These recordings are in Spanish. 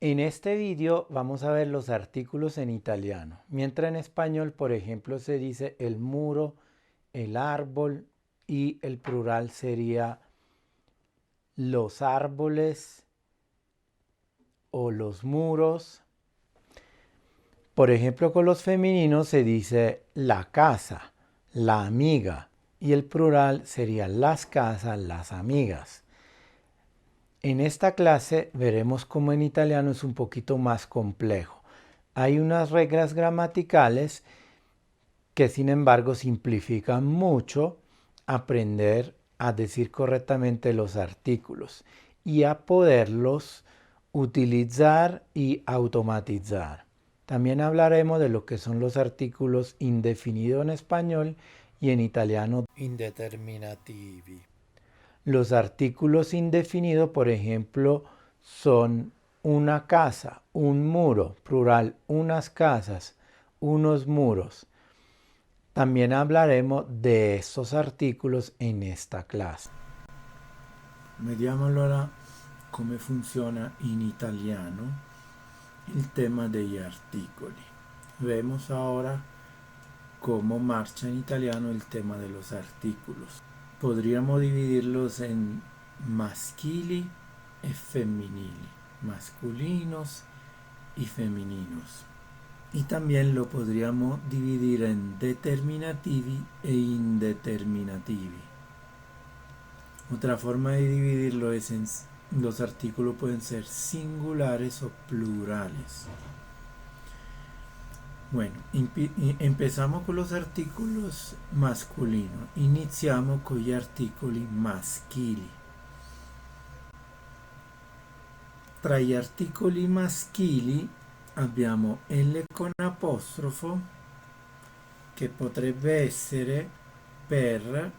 En este vídeo vamos a ver los artículos en italiano, mientras en español, por ejemplo, se dice el muro, el árbol y el plural sería los árboles o los muros. Por ejemplo, con los femeninos se dice la casa, la amiga y el plural sería las casas, las amigas. En esta clase veremos cómo en italiano es un poquito más complejo. Hay unas reglas gramaticales que sin embargo simplifican mucho aprender a decir correctamente los artículos y a poderlos utilizar y automatizar. También hablaremos de lo que son los artículos indefinidos en español y en italiano indeterminativi. Los artículos indefinidos, por ejemplo, son una casa, un muro, plural, unas casas, unos muros. También hablaremos de estos articoli in esta classe. Vediamo allora come funziona in italiano il tema degli articoli. Vemos ahora cómo marcha en italiano el tema de los artículos. Podríamos dividirlos en maschili e femminili, masculinos y femeninos. Y también lo podríamos dividir en determinativi e indeterminativi. Otra forma de dividirlo es en los artículos pueden ser singulares o plurales. Bueno, empezamos con los artículos masculinos. Iniziamo con gli articoli maschili. Tra gli articoli maschili abbiamo L con apostrofo, che potrebbe essere per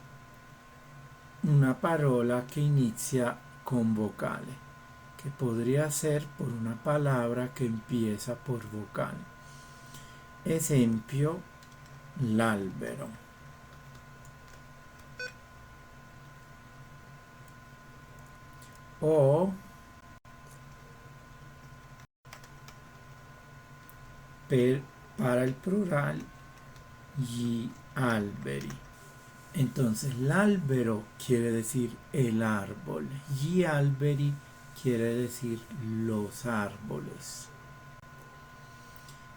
una parola que inicia con vocale, que podría ser por una palabra que empieza por vocal. Esempio, l'albero. O para el plural, gli alberi. Entonces, l'albero quiere decir el árbol. Gli alberi quiere decir los árboles.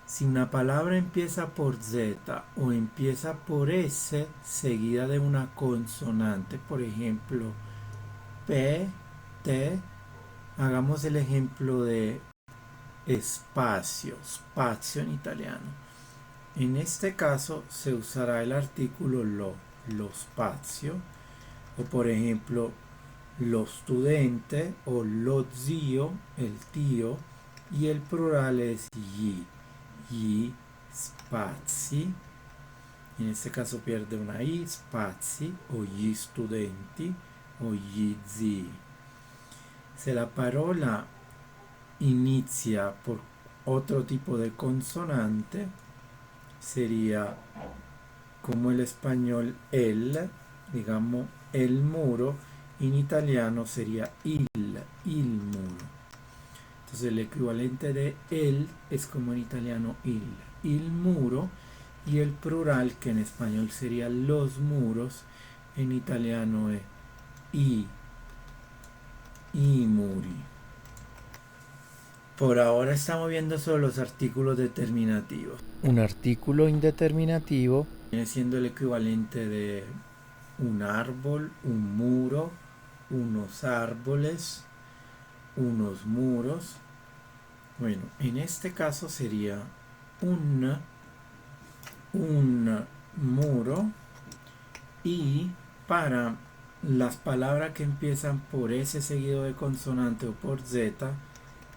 Si una palabra empieza por Z o empieza por S seguida de una consonante, por ejemplo, P, T, hagamos el ejemplo de espacio, spazio en italiano. En este caso se usará el artículo lo spazio, o por ejemplo, lo studente o lo zio, el tío, y el plural es gli spazi. En este caso pierde una i, spazi, o gli studenti, o gli zii. Se la parola inicia por otro tipo de consonante, sería como el español el, digamos el muro, en italiano sería il muro. Entonces el equivalente de el es como en italiano il muro, y el plural, que en español sería los muros, en italiano es i muri. Por ahora estamos viendo solo los artículos determinativos. Un artículo indeterminativo Viene siendo el equivalente de un árbol, un muro, unos árboles, unos muros. Bueno, en este caso sería un muro, y para las palabras que empiezan por S seguido de consonante o por Z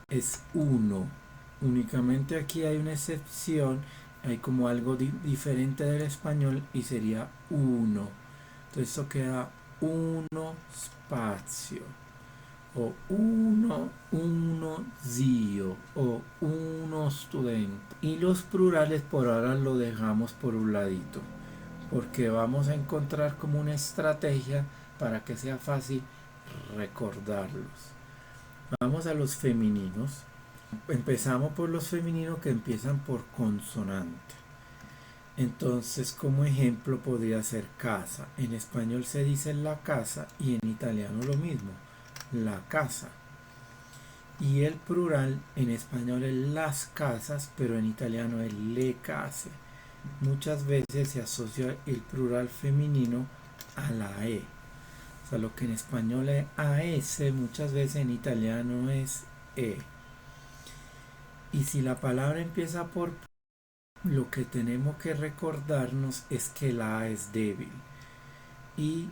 es uno. Únicamente aquí hay una excepción, hay como algo diferente del español y sería uno. Entonces eso queda uno spazio, o uno zio, o uno studente. Y los plurales por ahora lo dejamos por un ladito, porque vamos a encontrar como una estrategia para que sea fácil recordarlos. Vamos a los femeninos. Empezamos por los femeninos que empiezan por consonante. Entonces, como ejemplo, podría ser casa. En español se dice la casa y en italiano lo mismo, la casa. Y el plural en español es las casas, pero en italiano es le case. Muchas veces se asocia el plural femenino a la E. O sea, lo que en español es AS, muchas veces en italiano es E. Y si la palabra empieza por lo que tenemos que recordarnos es que la A es débil y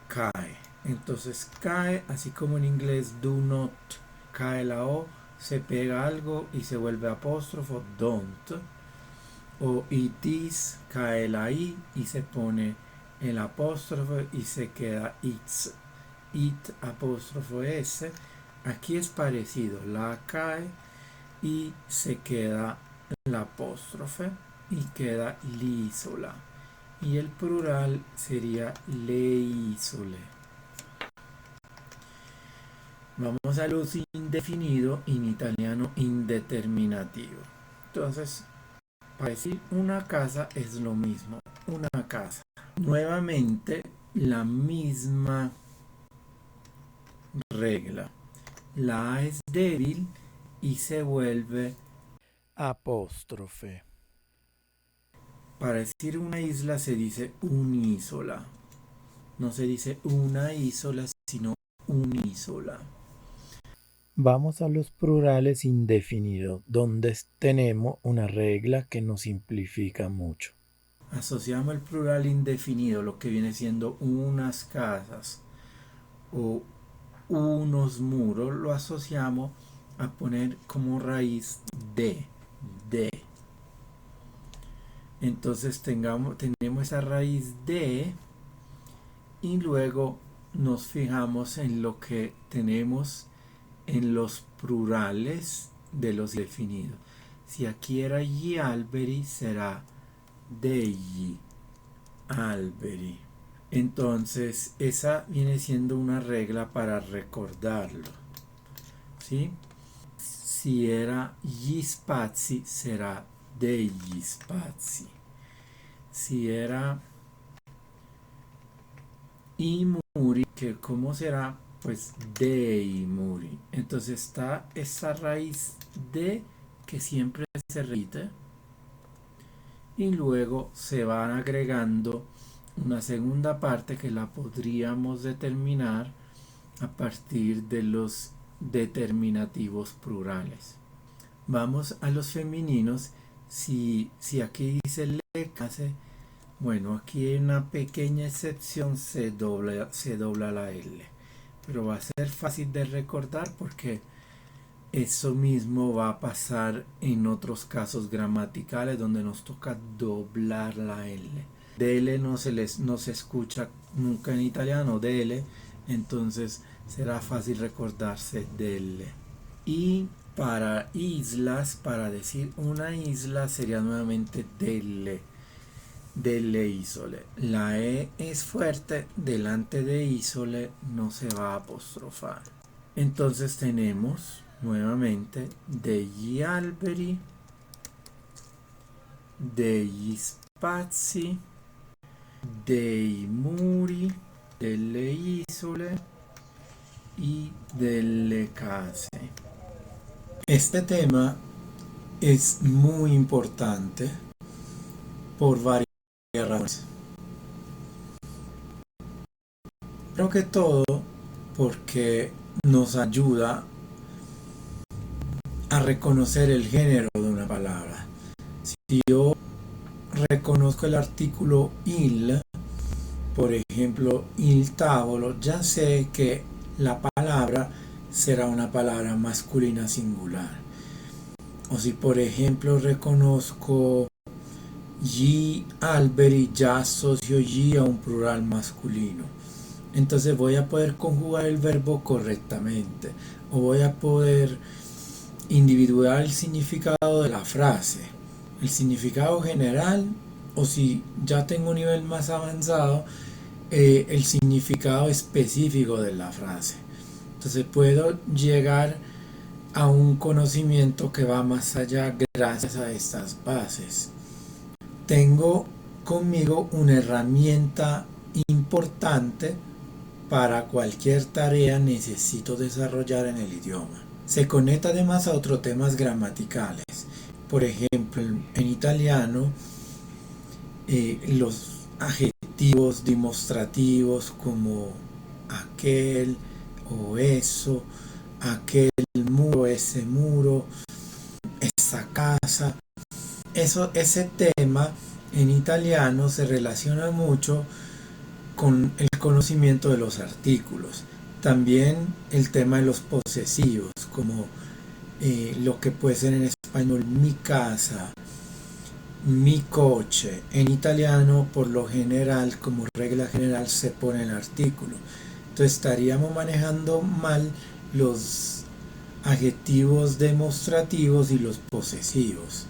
cae. Entonces cae, así como en inglés do not, cae la O, se pega algo y se vuelve apóstrofo, don't. O it is, cae la I y se pone el apóstrofo y se queda it's. It apóstrofo S. Aquí es parecido, la cae y se queda la apóstrofe y queda l'isola. Y el plural sería le isole. Vamos al uso indefinido, en italiano indeterminativo. Entonces, para decir una casa es lo mismo, una casa. Nuevamente, la misma regla. La A es débil y se vuelve apóstrofe. Para decir una isla se dice unísola. No se dice una isola, sino unísola. Vamos a los plurales indefinidos, donde tenemos una regla que nos simplifica mucho. Asociamos el plural indefinido, lo que viene siendo unas casas o unos muros, lo asociamos a poner como raíz de. Entonces tenemos esa raíz de y luego nos fijamos en lo que tenemos en los plurales de los definidos. Si aquí era gli alberi, será degli alberi. Entonces esa viene siendo una regla para recordarlo, ¿sí? Si era gli spazi, será degli spazi. Si era i muri, que cómo será, pues dei muri. Entonces está esa raíz de que siempre se repite y luego se van agregando una segunda parte que la podríamos determinar a partir de los determinativos plurales. Vamos a los femeninos. Si aquí dice le case, bueno, aquí hay una pequeña excepción, se dobla la L, pero va a ser fácil de recordar porque eso mismo va a pasar en otros casos gramaticales donde nos toca doblar la L. DL no se escucha nunca en italiano, DL, entonces será fácil recordarse DL. Y para islas, para decir una isla sería nuevamente delle isole. La E es fuerte, delante de isole no se va a apostrofar. Entonces tenemos nuevamente degli alberi, degli spazi, dei muri, delle isole y delle case. Este tema es muy importante por varias razones. Creo que todo porque nos ayuda a reconocer el género de una palabra. Si yo reconozco el artículo il, por ejemplo, il tavolo, ya sé que la palabra será una palabra masculina singular. O si por ejemplo reconozco gli alberi, ya asocio gli a un plural masculino. Entonces voy a poder conjugar el verbo correctamente o voy a poder individuar el significado de la frase, el significado general, o si ya tengo un nivel más avanzado, el significado específico de la frase. Entonces puedo llegar a un conocimiento que va más allá gracias a estas bases. Tengo conmigo una herramienta importante para cualquier tarea necesito desarrollar en el idioma. Se conecta además a otros temas gramaticales. Por ejemplo, en italiano, los adjetivos demostrativos como aquel o eso, aquel muro, ese muro, esa casa. Ese tema en italiano se relaciona mucho con el conocimiento de los artículos. También el tema de los posesivos, como lo que puede ser en español mi casa, mi coche. En italiano, por lo general, como regla general, se pone el artículo. Entonces estaríamos manejando mal los adjetivos demostrativos y los posesivos.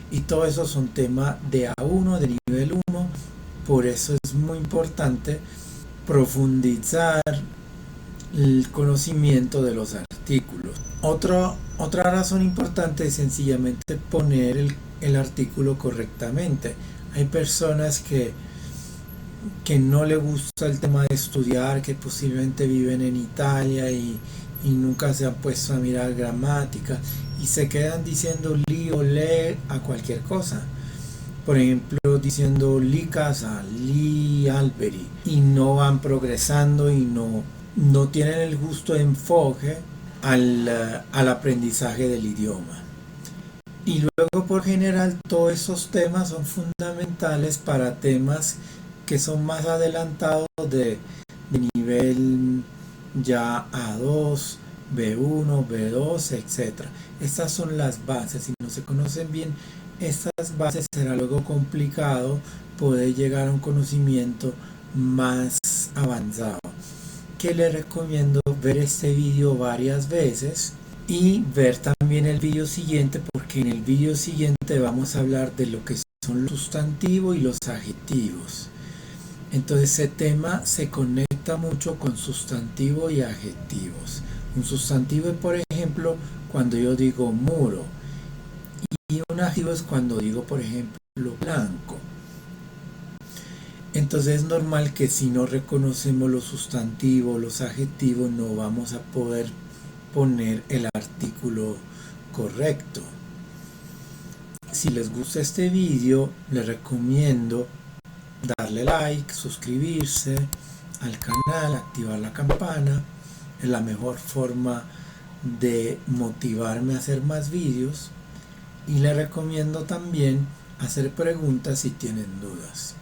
Y todo eso son temas de A1, de nivel 1. Por eso es muy importante profundizar el conocimiento de los artículos. Otra razón importante es sencillamente poner el artículo correctamente. Hay personas que no les gusta el tema de estudiar, que posiblemente viven en Italia y nunca se han puesto a mirar gramática y se quedan diciendo li o le a cualquier cosa. Por ejemplo, diciendo li casa, li alberi, y no van progresando y no tienen el justo enfoque al aprendizaje del idioma. Y luego, por general, todos esos temas son fundamentales para temas que son más adelantados de nivel ya A2, B1, B2, etc. Estas son las bases. Si no se conocen bien estas bases, será luego complicado poder llegar a un conocimiento más avanzado. Que les recomiendo ver este vídeo varias veces y ver también el vídeo siguiente, porque en el vídeo siguiente vamos a hablar de lo que son los sustantivos y los adjetivos. Entonces ese tema se conecta mucho con sustantivos y adjetivos. Un sustantivo es, por ejemplo, cuando yo digo muro, y un adjetivo es cuando digo, por ejemplo, blanco. Entonces es normal que si no reconocemos los sustantivos, los adjetivos, no vamos a poder poner el artículo correcto. Si les gusta este vídeo, les recomiendo darle like, suscribirse al canal, activar la campana. Es la mejor forma de motivarme a hacer más vídeos. Y les recomiendo también hacer preguntas si tienen dudas.